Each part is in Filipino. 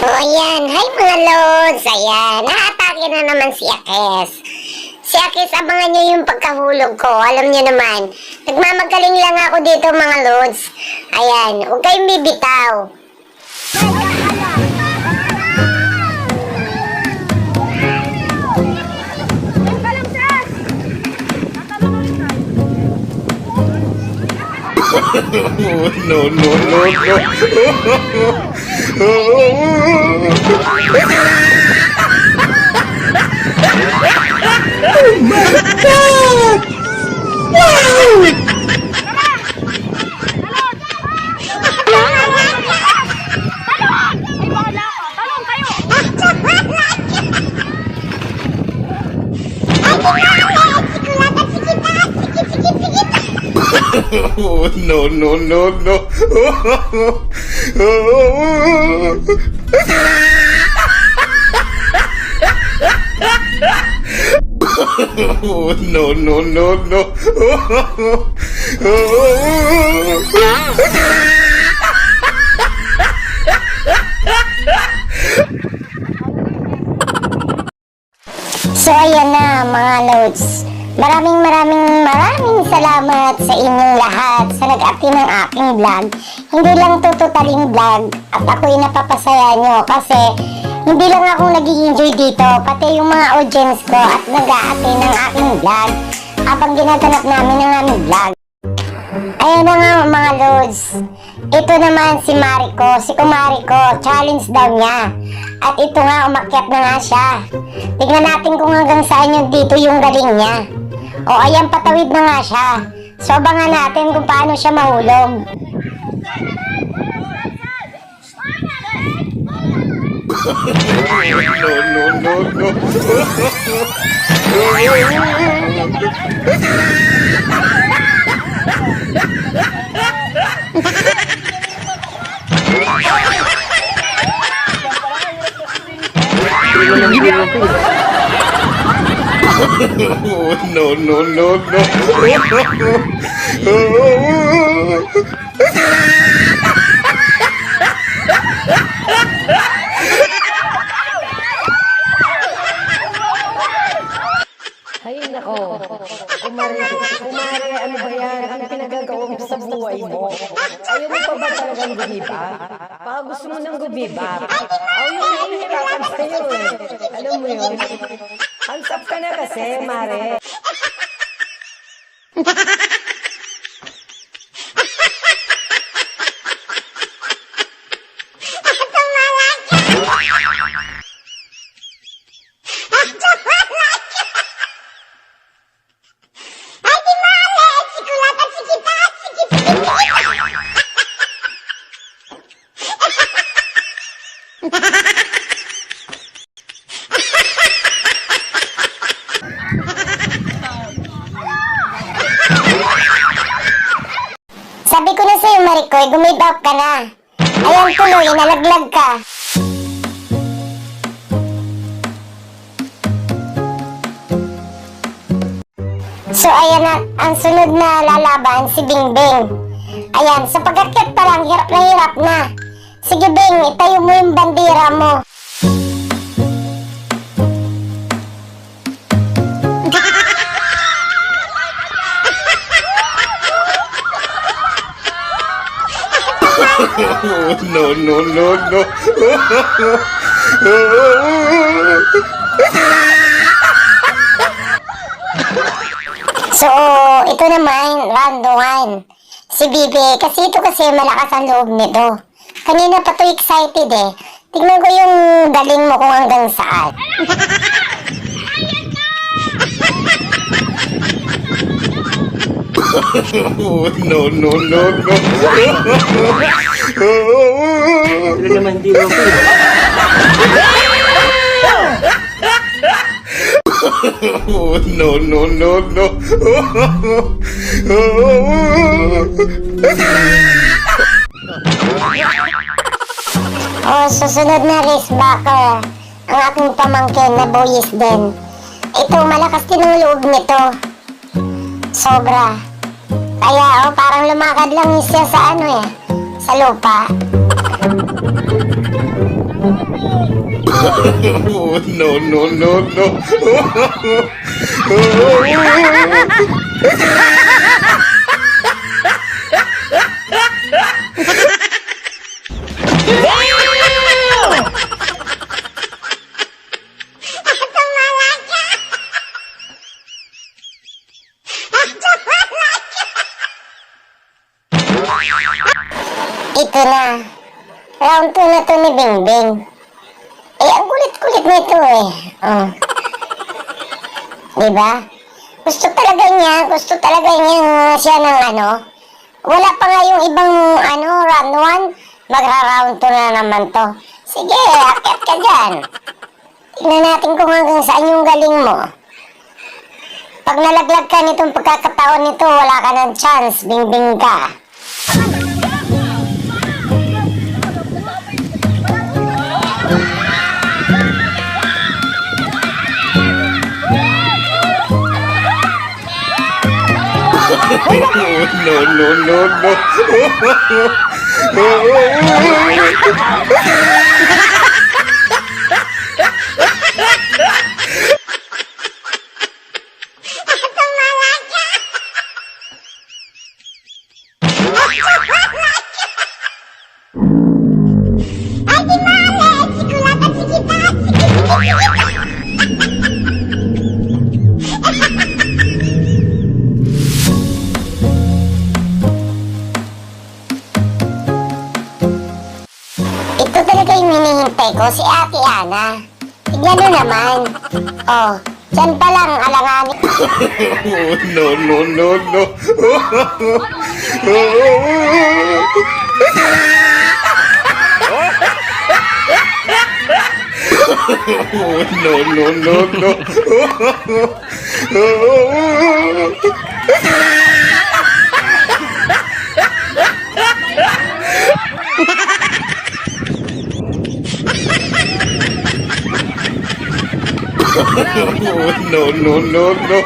O ayan, hi mga lods. Ayan, naatake na naman si Akes. Si Akes, abangan nyo yung pagkahulog ko. Alam nyo naman, nagmamagaling lang ako dito mga lods. Ayan, huwag kayong bibitaw. No, no, no, no. Oh my God! Wow! Oh, no, no, no, no. Oh, no, no, no, no. So ayan na mga lods. Maraming salamat sa inyong lahat sa nag-active ng aking vlog. Hindi lang to totaling vlog at ako'y napapasaya nyo kasi hindi lang akong nag-i-enjoy dito, pati yung mga audience ko at nag-a-attend ng aking vlog habang ginaganap namin ang aming vlog. Ayan na nga mga lods. Ito naman si Mariko, si Kumariko, challenge daw niya. At ito nga, umakyat na nga siya. Tignan natin kung hanggang saan yun dito yung galing niya. O ayan, patawid na nga siya. So abangan natin kung paano siya mahulog. No, no, no, no, no, no, Ay, nako. Kumari, ano ba yan? Ano pinagagawa mo sa buhay mo? Ayaw mo pa ba talagang gumiba? Baka gusto mo nang gumiba. Ayaw yung nahihirapan sa'yo eh. Alam mo yun? Hansap ka na kasi, Mare. Sabi ko na sa'yo Marikoy, gumid up ka na. Ayan tuloy, nalaglag ka. So ayan na, ang sunod na lalaban si Bingbing. Ayan, sa pag-akyat pa lang, hirap na hirap na. Sige Bing, itayo mo yung bandera mo. no, no, no, no. So, ito naman, round 1. Si Bibi, kasi ito kasi malakas ang loob nito. Kanina pa to excited eh. Tignan ko yung galing mo kung hanggang saan. No, no, no, no. Ano naman di mo No, no, no, no. Susunod na race backer. Ang aking pamangkin na boys din. Ito, malakas din ang loob nito. Sobra. Kaya, parang lumakad lang siya sa sa lupa. Oh, no, no, no, no. Ito na. Round 2 na to ni Bingbing. Eh, ang kulit-kulit nito eh. Oh. Diba? Gusto talaga niya siya ng ano. Wala pa nga yung ibang round 1. Magra-round 2 na naman to. Sige, akit ka dyan. Tingnan natin kung hanggang saan yung galing mo. Pag nalaglag ka nitong pagkakataon nito, wala ka ng chance, Bingbing ka. Oh, no, no, no, no. Ito talaga yung hinihintay ko, si Ate Ana. Tignan mo naman. Oh, dyan pa lang alanganin. Oh, no, no, no, no. Oh, no, no, no, no. Oh, no, no, no, no.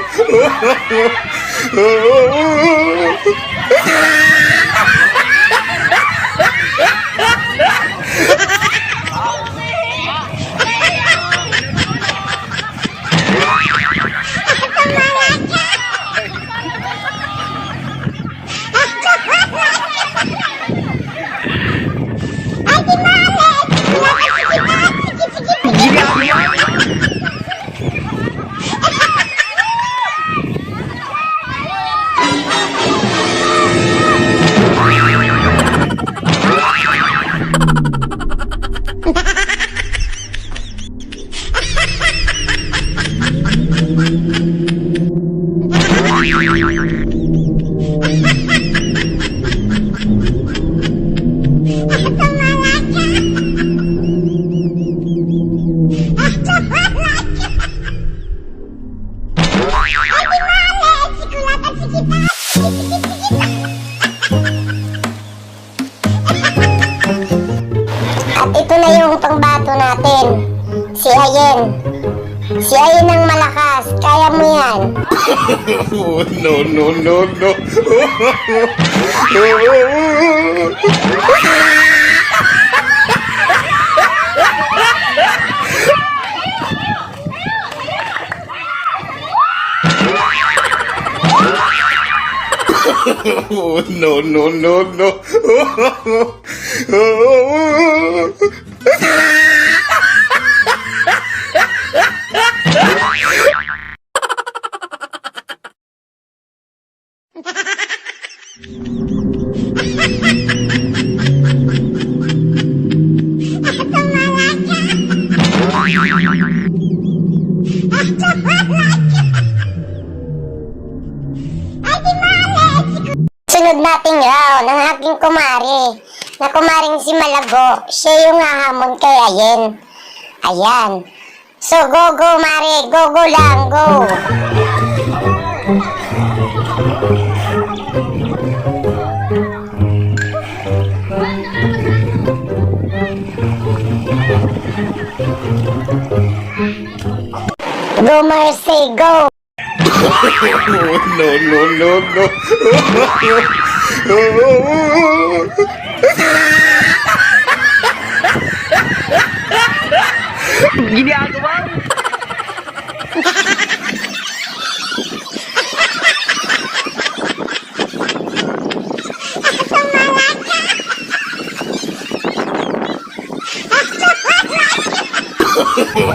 At ito na yung pangbato natin. Si Ayen. Si Ayen ang malakas. Kaya mo yan. Oh, no, no, no, no. Oh, no, no, no, no. Sunod nating round ang aking kumari. Na kumaring si Malago. Siya yung hahamon kay Ayen. Ayan. So go go Mari. Go go lang. Go. Go Mercy. Go. Oh, no, no, no, no. Ginagawa?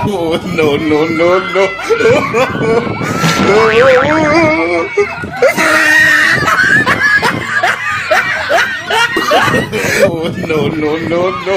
Oh, no, no, no, no. Oh, no, no, no, no.